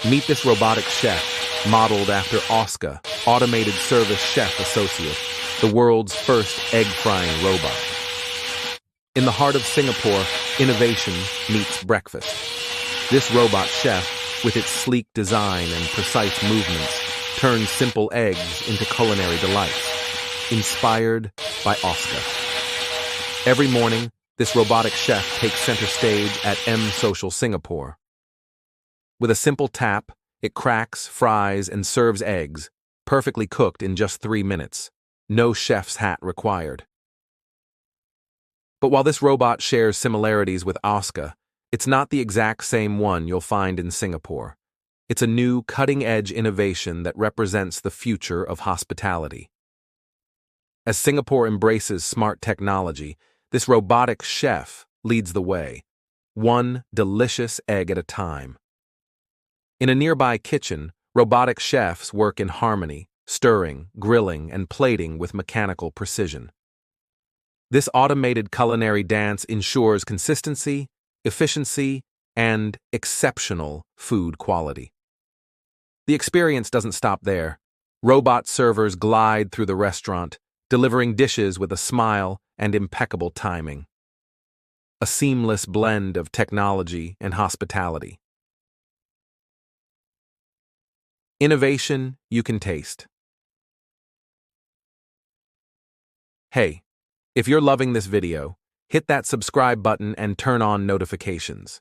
Meet this robotic chef, modeled after Oscar, automated service chef associate, the world's first egg-frying robot. In the heart of Singapore, innovation meets breakfast. This robot chef, with its sleek design and precise movements, turns simple eggs into culinary delights, inspired by Oscar. Every morning, this robotic chef takes center stage at M Social Singapore. With a simple tap, it cracks, fries, and serves eggs, perfectly cooked in just 3 minutes. No chef's hat required. But while this robot shares similarities with Oscar, it's not the exact same one you'll find in Singapore. It's a new, cutting-edge innovation that represents the future of hospitality. As Singapore embraces smart technology, this robotic chef leads the way, one delicious egg at a time. In a nearby kitchen, robotic chefs work in harmony, stirring, grilling, and plating with mechanical precision. This automated culinary dance ensures consistency, efficiency, and exceptional food quality. The experience doesn't stop there. Robot servers glide through the restaurant, delivering dishes with a smile and impeccable timing. A seamless blend of technology and hospitality. Innovation you can taste. Hey, if you're loving this video, hit that subscribe button and turn on notifications.